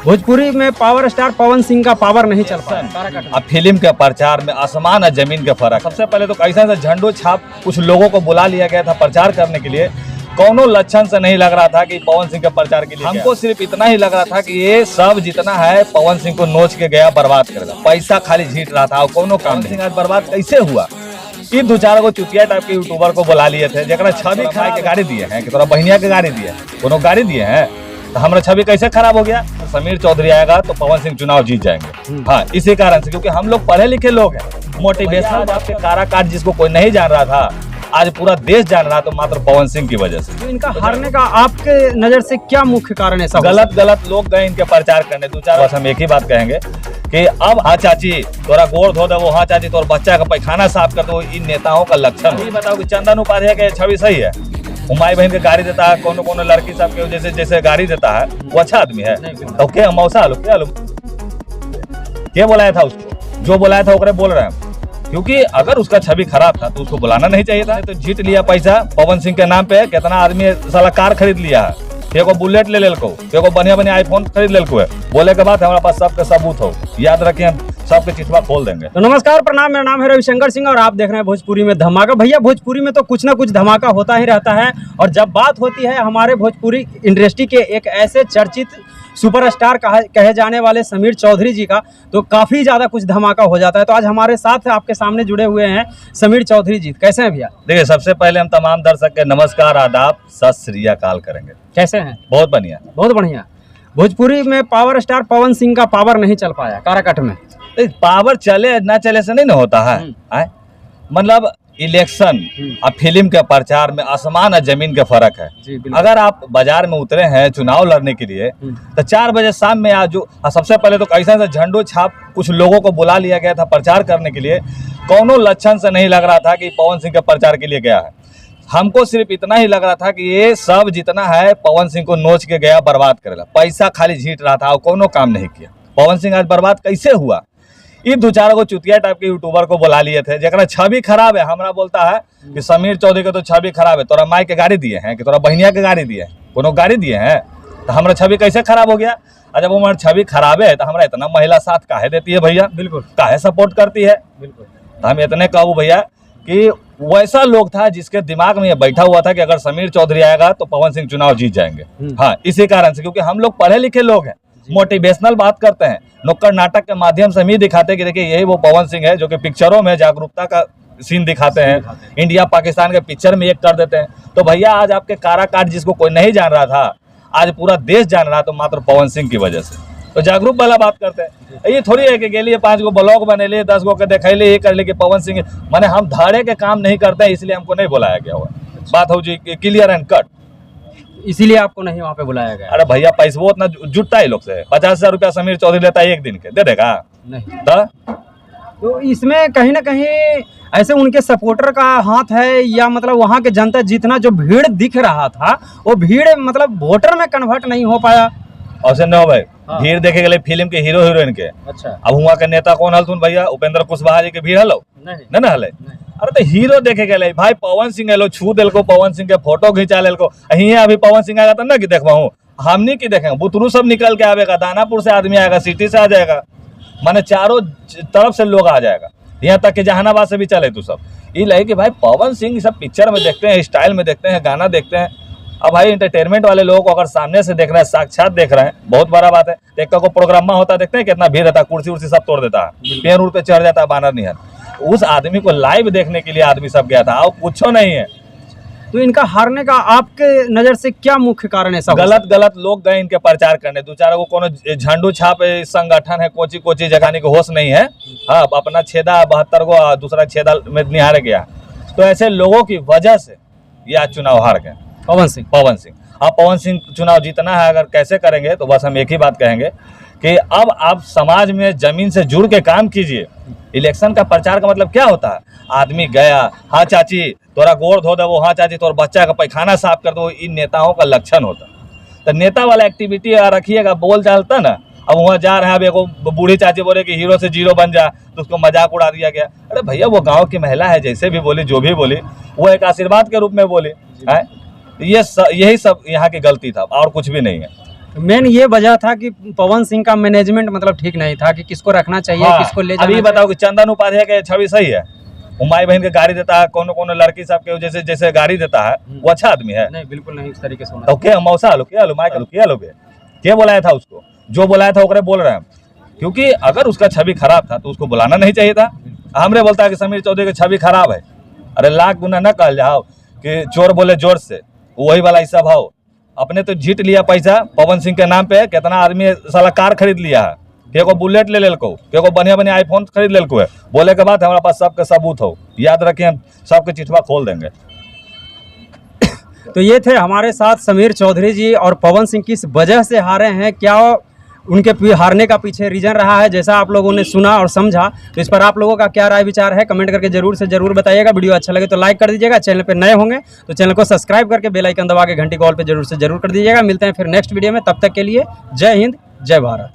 भोजपुरी में power star Pawan Singh का power नहीं चल पाया। अब फिल्म के प्रचार में आसमान और जमीन का फर्क। सबसे पहले तो ऐसा झंडो छाप कुछ लोगों को बुला लिया गया था प्रचार करने के लिए। कौनो लक्षण से नहीं लग रहा था कि पवन सिंह के प्रचार के लिए। हमको सिर्फ इतना ही लग रहा था कि ये सब जितना है पवन सिंह को नोच के गया बर्बाद करेगा। पैसा खाली झीट रहा था और कोनो काम नहीं। आज बर्बाद कैसे हुआ? ये दो चार को चुतिया टाइप के यूट्यूबर को बुला लिए थे, जरा छवि खराब के गाड़ी दिए हैं कि तोरा बहनिया के गाड़ी दिए, कोनो गाड़ी दिए हैं, तो हमारा छवि कैसे खराब हो गया? समीर चौधरी आएगा तो पवन सिंह चुनाव जीत जाएंगे। हाँ, इसी कारण से, क्योंकि हम लोग पढ़े लिखे लोग हैं। मोटिवेशनल बात के काराकाट जिसको कोई नहीं जान रहा था, आज पूरा देश जान रहा, तो मात्र पवन सिंह की वजह से। तो इनका हारने का आपके नजर से क्या मुख्य कारण है? गलत लोग गए इनके प्रचार करने। दो चार बस हम एक ही बात कहेंगे कि अब हाँ चाची तोरा गोड़ धो दे, वो हाँ चाची तोरा बच्चा का पैखाना साफ कर दो, इन नेताओं का लक्षण। ये बताओ कि चंदन उपाध्याय के छवि सही है? वो माई बहन के गाड़ी देता है, कोनो लड़की सब के जैसे गाड़ी देता है, वो अच्छा आदमी है? तो क्या मौसा लो क्या लो क्या बुलाया था उसको? जो बुलाया था ओकरे बोल रहे हैं, क्योंकि अगर उसका छवि खराब था तो उसको बुलाना नहीं चाहिए था। तो जीत लिया पैसा पवन सिंह के नाम पे। कितना आदमी साला कार खरीद लिया है, एगो बुलेट ले लेको, एगो बढ़िया आईफोन खरीद लेको है। बोले के बाद हमारे पास सबके सबूत हो, याद रखिए, हम सबके चिठवा खोल देंगे। तो नमस्कार, प्रणाम, मेरा नाम है रविशंकर सिंह और आप देख रहे हैं भोजपुरी में धमाका। भैया, भोजपुरी में तो कुछ ना कुछ धमाका होता ही रहता है, और जब बात होती है हमारे भोजपुरी इंडस्ट्री के एक ऐसे चर्चित सुपरस्टार कहे जाने वाले समीर चौधरी जी का, तो काफ़ी ज़्यादा कुछ धमाका हो जाता है। तो आज हमारे साथ आपके सामने जुड़े हुए हैं समीर चौधरी जी। कैसे हैं भैया? देखिए, सबसे पहले हम तमाम दर्शक के नमस्कार, आदाब, सत श्री अकाल करेंगे। कैसे हैं? बहुत बढ़िया, बहुत बढ़िया। भोजपुरी में पावर स्टार पवन सिंह का पावर नहीं चल पाया काराकाट में। पावर चले ना चले से नहीं ना होता है। मतलब इलेक्शन और फिल्म के प्रचार में आसमान और जमीन का फर्क है। अगर आप बाजार में उतरे हैं चुनाव लड़ने के लिए, तो 4 बजे शाम में आज जो सबसे पहले तो ऐसा झंडो छाप कुछ लोगों को बुला लिया गया था प्रचार करने के लिए। कौनो लक्षण से नहीं लग रहा था कि पवन सिंह के प्रचार के लिए गया है। हमको सिर्फ इतना ही लग रहा था कि ये सब जितना है पवन सिंह को नोच के गया बर्बाद करेगा। पैसा खाली झीट रहा था और कोनो काम नहीं किया। पवन सिंह आज बर्बाद कैसे हुआ? ये दो चार को चुतिया टाइप के यूट्यूबर को बुला लिए थे, जरा छवि खराब है। हमारा बोलता है कि समीर चौधरी के तो छवि खराब है, तोरा माई के गाड़ी दिए हैं कि तोरा बहनिया के गाड़ी दिए, कोनो गाड़ी दिए हैं, तो हमारा छवि कैसे खराब हो गया? और जब हमारा छवि खराब है तो हमारा इतना महिला साथ काहे देती है भैया? बिल्कुल, काहे सपोर्ट करती है? बिल्कुल। तो हम इतने कहूँ भैया कि वैसा लोग था जिसके दिमाग में ये बैठा हुआ था कि अगर समीर चौधरी आएगा तो पवन सिंह चुनाव जीत जाएंगे। हाँ, इसी कारण से, क्योंकि हम लोग पढ़े लिखे लोग हैं, मोटिवेशनल बात करते हैं, नुक्कड़ नाटक के माध्यम से हम ही दिखाते हैं कि देखिए यही वो पवन सिंह है जो कि पिक्चरों में जागरूकता का सीन दिखाते हैं, इंडिया पाकिस्तान के पिक्चर में एक कर देते हैं। तो भैया आज आपके काराकाट जिसको कोई नहीं जान रहा था, आज पूरा देश जान रहा, तो मात्र पवन सिंह की वजह से। तो जागरूक वाला बात करते हैं। ये थोड़ी है कि गेलिए 5 गो ब्लॉग बने लिए, 10 गो के दिखैले, ये कर ले कि पवन सिंह, माने हम धाड़े के काम नहीं करते हैं, इसलिए हमको नहीं बुलाया गया हुआ। बात हो जी क्लियर एंड कट, इसीलिए आपको नहीं वहाँ पे बुलाया गया। अरे भैया, पैसा वो उतना जुटता है लोग से। 50,000 रुपया समीर चौधरी लेता है एक दिन के, दे देगा नहीं? तो इसमें कहीं ना कहीं ऐसे उनके सपोर्टर का हाथ है, या मतलब वहाँ के जनता जितना जो भीड़ दिख रहा था वो भीड़ मतलब वोटर में कन्वर्ट नहीं हो पाया। और न भाई, भीड़ देखे गए फिल्म के हीरो हीरोइन के। अच्छा, अब वहाँ के नेता कौन हलथुन भैया? उपेंद्र कुशवाहा जी के भीड़ हलो नहीं ना हले? अरे तो हीरो देखे गए भाई, पवन सिंह एलो, छू दिल को, पवन सिंह के फोटो खिंचा लेल को। अभी पवन सिंह आएगा तो ना कि देखवाऊँ, हमनी की देखेंगे, बुतरू सब निकल के आएगा, दानापुर से आदमी आएगा, सिटी से आ जाएगा, माने चारों तरफ से लोग आ जाएगा, यहाँ तक कि जहानाबाद से भी चले। तो सब ये लगे कि भाई पवन सिंह सब पिक्चर में देखते हैं, स्टाइल में देखते हैं, गाना देखते हैं। अब भाई इंटरटेनमेंट वाले लोगों को अगर सामने से देख रहे हैं, साक्षात देख रहे हैं, बहुत बड़ा बात है। एक को प्रोग्राम होता देखते हैं कितना भीड़ रहता है, कुर्सी उर्सी सब तोड़ देता है, पेड़ उड़ पे चढ़ जाता है बानर निहर। उस आदमी को लाइव देखने के लिए आदमी सब गया था, और कुछ नहीं है। तो इनका हारने का आपके नजर से क्या मुख्य कारण है? सब गलत लोग गए इनके प्रचार करने। दो चार को कोनो झंडू छाप संगठन है, कोची जगाने को होश नहीं है। हाँ, अपना छेदा 72 गो दूसरा छेदा में निहार गया। तो ऐसे लोगों की वजह से ये आज चुनाव हार गए पवन सिंह। अब पवन सिंह चुनाव जीतना है, अगर कैसे करेंगे, तो बस हम एक ही बात कहेंगे कि अब आप समाज में जमीन से जुड़ के काम कीजिए। इलेक्शन का प्रचार का मतलब क्या होता है? आदमी गया, हाँ चाची तोरा गोड़ धो दे, वो हाँ चाची तोरा बच्चा का पैखाना साफ कर दो, इन नेताओं का लक्षण होता। तो नेता वाला एक्टिविटी रखिएगा, बोल चालता ना। अब वहाँ जा रहे हैं, अब एक बूढ़ी चाची बोले कि हीरो से जीरो बन जा, तो उसको मजाक उड़ा दिया गया। अरे भैया, वो गाँव की महिला है, जैसे भी बोली, जो भी बोली, वो एक आशीर्वाद के रूप में बोली है। यही सब यहाँ की गलती था, और कुछ भी नहीं है। मेन ये वजह था कि पवन सिंह का मैनेजमेंट मतलब ठीक नहीं था कि किसको रखना चाहिए, हाँ, किसको ले जाना अभी चाहिए। बताओ कि चंदन उपाध्याय के छवि सही है, वो माई बहन के गाड़ी देता है, कोनो कोनो लड़की सब के जैसे जैसे गाड़ी देता है, वो अच्छा आदमी है? नहीं, बिल्कुल नहीं, उस तरीके से होना तो क्या मौसा लो, क्या लो, माई लो, क्या लोगे? क्या बुलाया था उसको? जो बुलाया था ओकरे बोल रहे हैं, क्योंकि अगर उसका छवि खराब था तो उसको बुलाना नहीं चाहिए था। हमरे बोलता है कि समीर चौधरी की छवि खराब है, अरे लाख गुना न कह जाओ कि चोर बोले जोर से, वही वाला हिस्सा भाव। अपने तो जीत लिया पैसा पवन सिंह के नाम पे, कितना आदमी साला कार खरीद लिया है, केको बुलेट ले लेको, केको बढ़िया बढ़िया आईफोन खरीद लेको है। बोले के बाद हमारे पास सबके सबूत हो, याद रखिए, हम सबके चिठवा खोल देंगे। तो ये थे हमारे साथ समीर चौधरी जी, और पवन सिंह किस वजह से हारे हैं, क्या उनके हारने का पीछे रीजन रहा है, जैसा आप लोगों ने सुना और समझा। तो इस पर आप लोगों का क्या राय विचार है, कमेंट करके जरूर से जरूर बताइएगा। वीडियो अच्छा लगे तो लाइक कर दीजिएगा, चैनल पे नए होंगे तो चैनल को सब्सक्राइब करके बेल आइकन दबा के घंटी कॉल पे जरूर से जरूर कर दीजिएगा। मिलते हैं फिर नेक्स्ट वीडियो में, तब तक के लिए जय हिंद, जय भारत।